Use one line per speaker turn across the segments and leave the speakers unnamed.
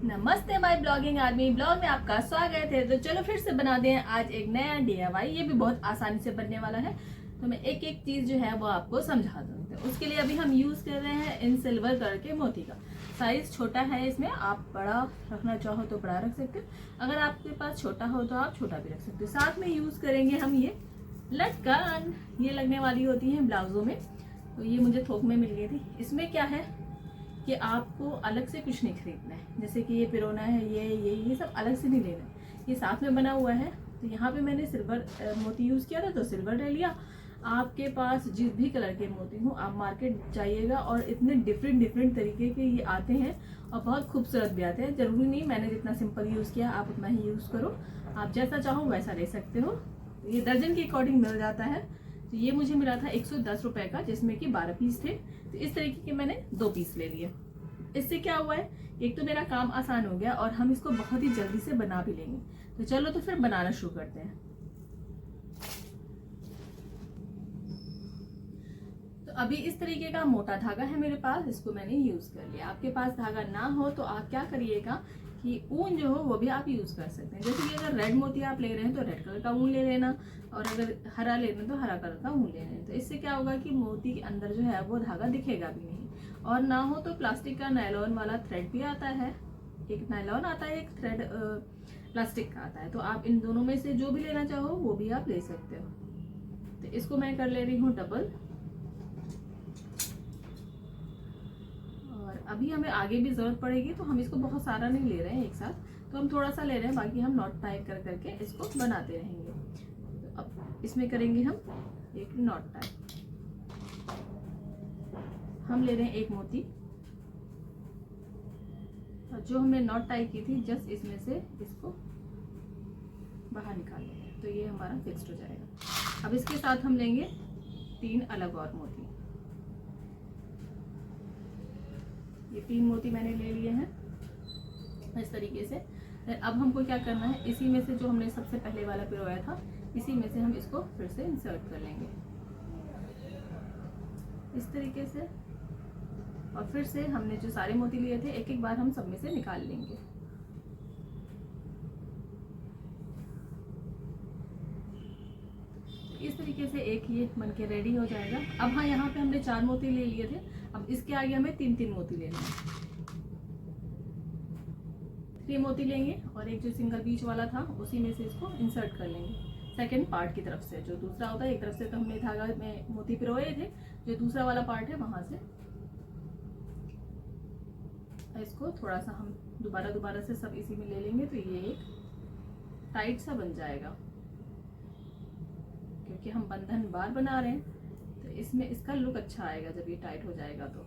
नमस्ते my blogging army blog में आपका स्वागत है। तो चलो फिर से बना दें आज एक नया DIY। ये भी बहुत आसानी से बनने वाला है। तो मैं एक एक चीज जो है वो आपको समझा दूंगी। तो उसके लिए अभी हम यूज कर रहे हैं इन सिल्वर कलर के मोती का। साइज छोटा है, इसमें आप बड़ा रखना चाहो तो बड़ा रख सकते हो, अगर आपके पास छोटा हो तो आप छोटा भी रख सकते हो। साथ में यूज करेंगे हम ये लटकन, ये लगने वाली होती है ब्लाउजों में। तो ये मुझे थोक में मिल गई थी। इसमें क्या है कि आपको अलग से कुछ नहीं खरीदना है, जैसे कि ये पिरोना है, ये सब अलग से नहीं लेना है, ये साथ में बना हुआ है। तो यहाँ पे मैंने सिल्वर मोती यूज़ किया था तो सिल्वर ले लिया। आपके पास जिस भी कलर के मोती हो आप मार्केट जाइएगा और इतने डिफरेंट तरीके के ये आते हैं और बहुत खूबसूरत भी आते हैं। जरूरी नहीं मैंने जितना सिंपल यूज़ किया आप उतना ही यूज़ करो, आप जैसा चाहो वैसा ले सकते हो। ये दर्जन के अकॉर्डिंग मिल जाता है। तो ये मुझे मिला था 110 रुपए का, जिसमें कि 12 पीस थे। तो इस तरीके के मैंने 2 पीस ले लिए। इससे क्या हुआ है, एक तो मेरा काम आसान हो गया और हम इसको बहुत ही जल्दी से बना भी लेंगे। तो चलो तो फिर बनाना शुरू करते हैं। तो अभी इस तरीके का मोटा धागा है मेरे पास, इसको मैंने यूज कर लिया। आपके पास धागा ना हो तो आप क्या करिएगा कि ऊन जो हो वो भी आप यूज कर सकते हैं। जैसे कि अगर रेड मोती आप ले रहे हैं तो रेड कलर का ऊन ले लेना, और अगर हरा ले रहे हैं तो हरा कलर का ऊन ले लेना। तो इससे क्या होगा कि मोती के अंदर जो है वो धागा दिखेगा भी नहीं। और ना हो तो प्लास्टिक का नायलॉन वाला थ्रेड भी आता है, एक नायलॉन आता है, एक थ्रेड प्लास्टिक का आता है। तो आप इन दोनों में से जो भी लेना चाहो वो भी आप ले सकते हो। तो इसको मैं कर ले रही हूँ डबल। अभी हमें आगे भी जरूरत पड़ेगी तो हम इसको बहुत सारा नहीं ले रहे हैं एक साथ, तो हम थोड़ा सा ले रहे हैं, बाकी हम नॉट टाई कर करके इसको बनाते रहेंगे। तो अब इसमें करेंगे हम एक नॉट टाई। हम ले रहे हैं एक मोती और जो हमने नॉट टाई की थी जस्ट इसमें से इसको बाहर निकाल लेंगे, तो ये हमारा फिक्स्ड हो जाएगा। अब इसके साथ हम लेंगे 3 अलग और मोती। ये 3 मोती मैंने ले लिए हैं इस तरीके से। अब हमको क्या करना है, इसी में से जो हमने सबसे पहले वाला पिरोया था इसी में से हम इसको फिर से इंसर्ट कर लेंगे इस तरीके से। और फिर से हमने जो सारे मोती लिए थे एक एक बार हम सब में से निकाल लेंगे। इस तरीके से एक ये बन के रेडी हो जाएगा। अब हाँ, यहाँ पे हमने 4 मोती ले लिए थे, अब इसके आगे हमें 3 मोती लेने हैं। 3 मोती लेंगे और एक जो सिंगल बीच वाला था उसी में से इसको इंसर्ट कर लेंगे सेकेंड पार्ट की तरफ से। जो दूसरा होता है, एक तरफ से तो हमने धागा में मोती पिरोए थे, जो दूसरा वाला पार्ट है वहां से इसको थोड़ा सा हम दोबारा से सब इसी में ले लेंगे। तो ये एक टाइट सा बन जाएगा, क्योंकि हम बंधन बार बना रहे हैं तो इसमें इसका लुक अच्छा आएगा जब ये टाइट हो जाएगा। तो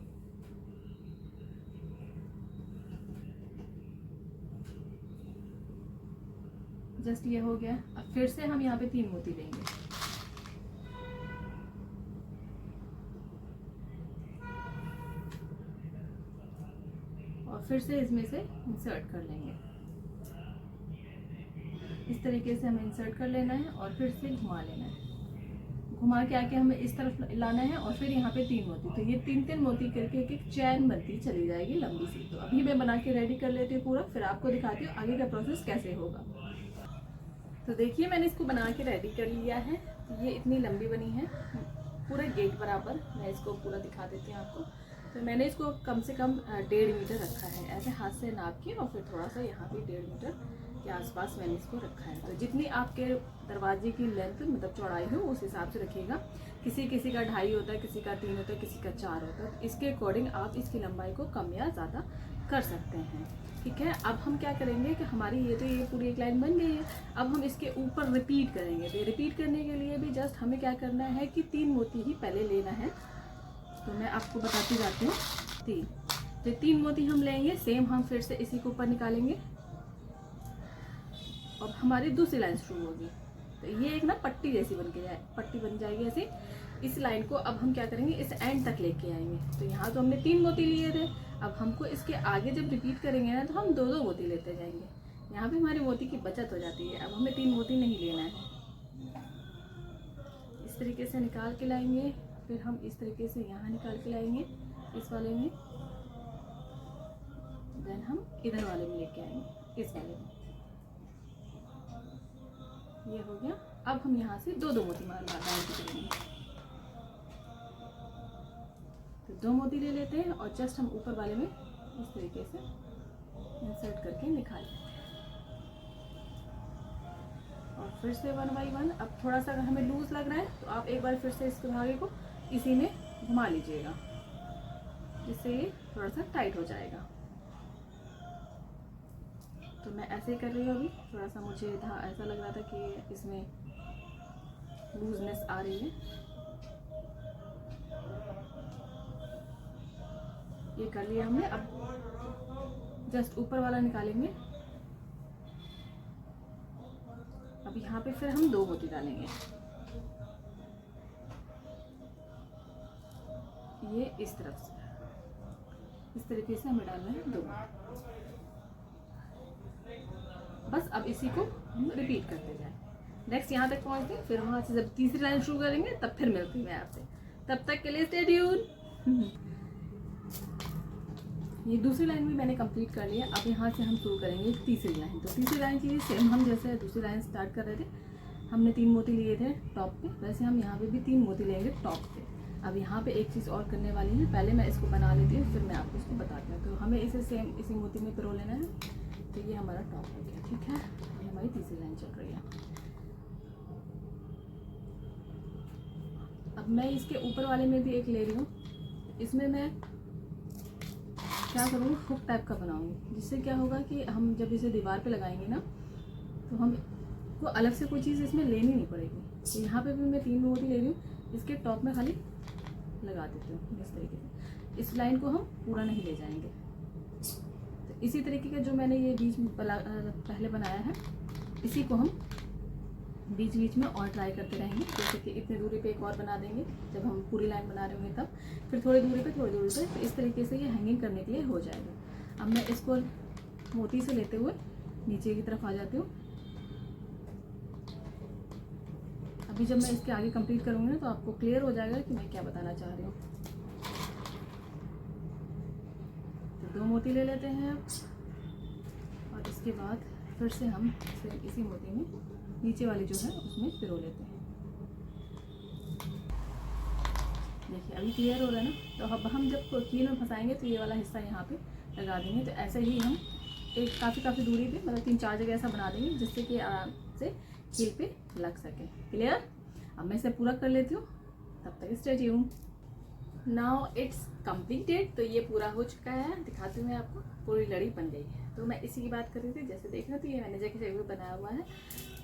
जस्ट ये हो गया। अब फिर से हम यहाँ पे 3 मोती लेंगे और फिर से इसमें से इंसर्ट कर लेंगे। इस तरीके से हमें इंसर्ट कर लेना है और फिर से घुमा लेना है। घुमा के आके हमें इस तरफ लाना है और फिर यहाँ पे 3 मोती। तो ये 3 मोती करके एक चैन बनती चली जाएगी लंबी सी। तो अभी मैं बना के रेडी कर लेती हूँ पूरा, फिर आपको दिखाती हूँ आगे का प्रोसेस कैसे होगा। तो देखिए मैंने इसको बना के रेडी कर लिया है। ये इतनी लंबी बनी है, पूरे गेट बराबर। मैं इसको पूरा दिखा देती हूँ आपको। तो मैंने इसको कम से कम 1.5 मीटर रखा है, ऐसे हाथ से नाप के, और फिर थोड़ा सा यहाँ पे 1.5 मीटर के आसपास मैंने इसको रखा है। तो जितनी आपके दरवाजे की लेंथ मतलब चौड़ाई हो उस हिसाब से रखिएगा। किसी किसी का 2.5 होता है, किसी का 3 होता है, किसी का 4 होता है। तो इसके अकॉर्डिंग आप इसकी लंबाई को कम या ज़्यादा कर सकते हैं, ठीक है। अब हम क्या करेंगे कि हमारी ये पूरी एक लाइन बन गई है। अब हम इसके ऊपर रिपीट करेंगे। तो रिपीट करने के लिए भी जस्ट हमें क्या करना है कि 3 मोती ही पहले लेना है। तो मैं आपको बताती जाती हूँ। 3 तो 3 मोती हम लेंगे, सेम हम फिर से इसी के ऊपर निकालेंगे और हमारी दूसरी लाइन शुरू होगी। तो ये एक ना पट्टी जैसी पट्टी बन जाएगी ऐसे। इस लाइन को अब हम क्या करेंगे, इस एंड तक लेके आएंगे। तो यहाँ तो हमने 3 मोती लिए थे, अब हमको इसके आगे जब रिपीट करेंगे ना तो हम 2 मोती लेते जाएंगे। यहाँ पे हमारी मोती की बचत हो जाती है। अब हमें 3 मोती नहीं लेना है। इस तरीके से निकाल के लाएंगे, फिर हम इस तरीके से यहाँ निकाल के लाएंगे इस वाले में, देन हम इधर वाले में लेके आएंगे, इस वाले में। ये हो गया। अब हम यहाँ से दो दो मोती मार करेंगे। तो दो मोती ले लेते हैं और जस्ट हम ऊपर वाले में इस तरीके से इंसर्ट करके निकाल लेते हैं। और फिर से 1 बाई 1। अब थोड़ा सा अगर हमें लूज लग रहा है तो आप एक बार फिर से इस धागे को इसी में घुमा लीजिएगा, जिससे ये थोड़ा सा टाइट हो जाएगा। तो मैं ऐसे ही कर रही हूँ। अभी थोड़ा सा मुझे ऐसा लग रहा था कि इसमें लूजनेस आ रही है। ये कर लिया हमने। अब जस्ट ऊपर वाला निकालेंगे। अब यहाँ पे फिर हम दो मोती डालेंगे। ये इस तरफ से, इस तरीके से हमें डालना है दो। बस अब इसी को हम रिपीट करते जाएं। नेक्स्ट यहाँ तक पहुँचते हैं, फिर वहाँ से जब तीसरी लाइन शुरू करेंगे तब फिर मिलती हूँ मैं आपसे। तब तक के लिए स्टे ट्यून। ये दूसरी लाइन भी मैंने कंप्लीट कर लिया। अब यहाँ से हम शुरू करेंगे तीसरी लाइन। तो तीसरी लाइन की सेम हम जैसे दूसरी लाइन स्टार्ट कर रहे थे, हमने 3 मोती लिए थे टॉप पे, वैसे हम यहाँ पे भी 3 मोती लेंगे टॉप पे। अब यहाँ पे एक चीज़ और करने वाली है, पहले मैं इसको बना लेती हूँ, फिर मैं आपको इसको बताती हूँ। तो हमें इसे सेम इसी मोती में पिरो लेना है। तो ये हमारा टॉप हो गया, ठीक है। ये हमारी तीसरी लाइन चल रही है। अब मैं इसके ऊपर वाले में भी एक ले रही हूँ। इसमें मैं क्या करूँगी, हुक टाइप का बनाऊँगी, जिससे क्या होगा कि हम जब इसे दीवार पे लगाएंगे ना, तो हम को अलग से कोई चीज़ इसमें लेनी नहीं पड़ेगी। तो यहाँ पे भी मैं 3 मोती ले रही हूँ, इसके टॉप में खाली लगा देती हूँ इस तरीके से। इस लाइन को हम पूरा नहीं ले जाएंगे। तो इसी तरीके का जो मैंने ये बीच में पहले बनाया है, इसी को हम बीच बीच में और ट्राई करते रहेंगे। जैसे कि इतनी दूरी पे एक और बना देंगे जब हम पूरी लाइन बना रहे होंगे, तब फिर थोड़ी दूरी पे तो इस तरीके से ये हैंगिंग करने के लिए हो जाएगा। अब मैं इसको मोती से लेते हुए नीचे की तरफ आ जाती हूँ। अभी जब मैं इसके आगे कंप्लीट करूँगी ना, तो आपको क्लियर हो जाएगा कि मैं क्या बताना चाह रही हूँ। तो 2 मोती ले लेते हैं अब, और इसके बाद फिर से हम इसी मोती में नीचे वाली जो है उसमें पिरो लेते हैं। देखिए अभी क्लियर हो रहा है ना। तो अब हम जब कील में फंसाएंगे तो ये वाला हिस्सा यहाँ पे लगा देंगे। तो ऐसे ही हम एक काफ़ी दूरी पे, मतलब 3-4 जगह ऐसा बना देंगे, जिससे कि आराम से कील पे लग सके। क्लियर। अब मैं इसे पूरा कर लेती हूँ, तब तक stay tune. Now it's completed. तो ये पूरा हो चुका है, दिखाती हूँ मैं आपको। पूरी लड़ी बन गई है। तो मैं इसी की बात कर रही थी, जैसे देख रहे थे ये मैंने जगह बनाया हुआ है,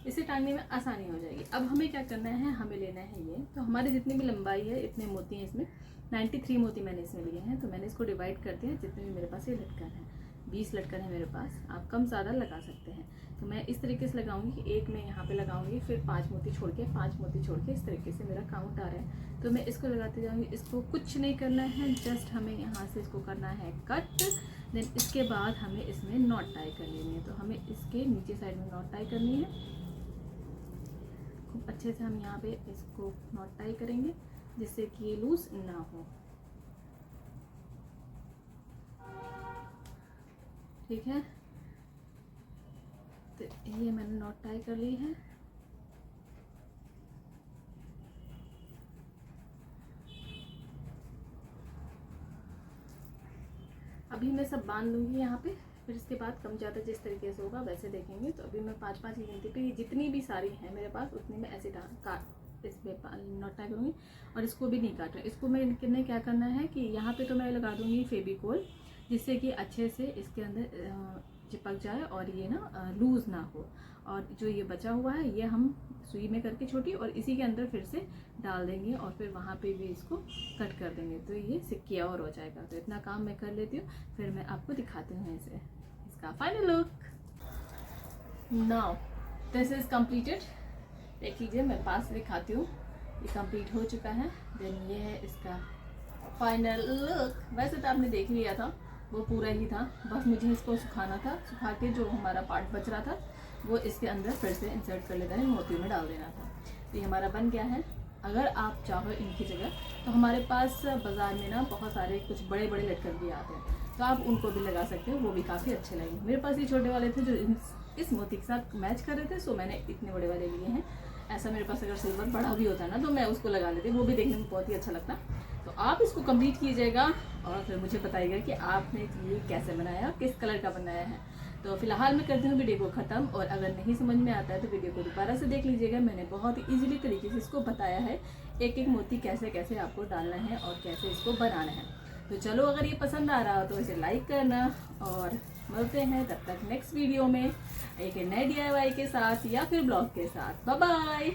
इसे टांगने में आसानी हो जाएगी। अब हमें क्या करना है, हमें लेना है ये। तो हमारी जितनी भी लंबाई है, इतने मोती हैं इसमें, 93 मोती मैंने इसमें लिए हैं। तो मैंने इसको डिवाइड कर दिया, जितने भी मेरे पास ये लटकन है, 20 लटकन है मेरे पास। आप कम ज़्यादा लगा सकते हैं। तो मैं इस तरीके से लगाऊंगी कि एक मैं यहाँ पे लगाऊंगी, फिर 5 मोती छोड़ के, 5 मोती छोड़ के, इस तरीके से मेरा काउंट आ रहा है। तो मैं इसको लगाते जाऊंगी। इसको कुछ नहीं करना है, जस्ट हमें यहाँ से इसको करना है कट। देन इसके बाद हमें इसमें नॉट टाई कर लेनी है। तो हमें इसके नीचे साइड में नॉट टाई करनी है। खूब अच्छे से हम यहाँ पे इसको नॉट टाई करेंगे, जिससे कि ये लूज ना हो। ठीक है। तो ये मैंने नॉट टाई कर ली है। अभी मैं सब बांध लूँगी यहाँ पे, फिर इसके बाद कम ज़्यादा जिस तरीके से होगा वैसे देखेंगे। तो अभी मैं 5-5 की गिनती पे जितनी भी सारी है मेरे पास, उतनी मैं ऐसे इसमें नॉट टाई करूँगी। और इसको भी नहीं काट रही। इसको मैं क्या करना है कि यहाँ पे तो मैं लगा दूँगी फेविकोल, जिससे कि अच्छे से इसके अंदर चिपक जाए और ये ना लूज़ ना हो। और जो ये बचा हुआ है ये हम सुई में करके छोटी, और इसी के अंदर फिर से डाल देंगे, और फिर वहाँ पे भी इसको कट कर देंगे। तो ये सिक्योर हो जाएगा। तो इतना काम मैं कर लेती हूँ, फिर मैं आपको दिखाती हूँ इसे, इसका final look. Now this is completed. देख लीजिए, मैं पास से दिखाती हूँ, ये कंप्लीट हो चुका है। देन ये है इसका फाइनल लुक। वैसे तो आपने देख लिया था, वो पूरा ही था, बस मुझे इसको सुखाना था। सुखा के जो हमारा पार्ट बच रहा था वो इसके अंदर फिर से इंसर्ट कर लेना है, मोती में डाल देना था। तो ये हमारा बन गया है। अगर आप चाहो इनकी जगह, तो हमारे पास बाज़ार में ना बहुत सारे कुछ बड़े बड़े लटकन भी आते हैं। तो आप उनको भी लगा सकते हो, वो भी काफ़ी अच्छे लगेंगे। मेरे पास ये छोटे वाले थे जो इस मोती के साथ मैच कर रहे थे, सो मैंने इतने बड़े वाले लिए हैं। ऐसा मेरे पास अगर सिल्वर बड़ा भी होता ना तो मैं उसको लगा लेती, वो भी देखने में बहुत ही अच्छा लगता। तो आप इसको कंप्लीट कीजिएगा और फिर मुझे बताइएगा कि आपने ये कैसे बनाया, किस कलर का बनाया है। तो फिलहाल मैं करती हूँ वीडियो को ख़त्म, और अगर नहीं समझ में आता है तो वीडियो को दोबारा से देख लीजिएगा। मैंने बहुत ही ईजिली तरीके से इसको बताया है, एक एक मोती कैसे कैसे आपको डालना है और कैसे इसको बनाना है। तो चलो, अगर ये पसंद आ रहा हो तो इसे लाइक करना, और मिलते हैं तब तक नेक्स्ट वीडियो में एक नए DIY के साथ या फिर ब्लॉग के साथ। Bye bye.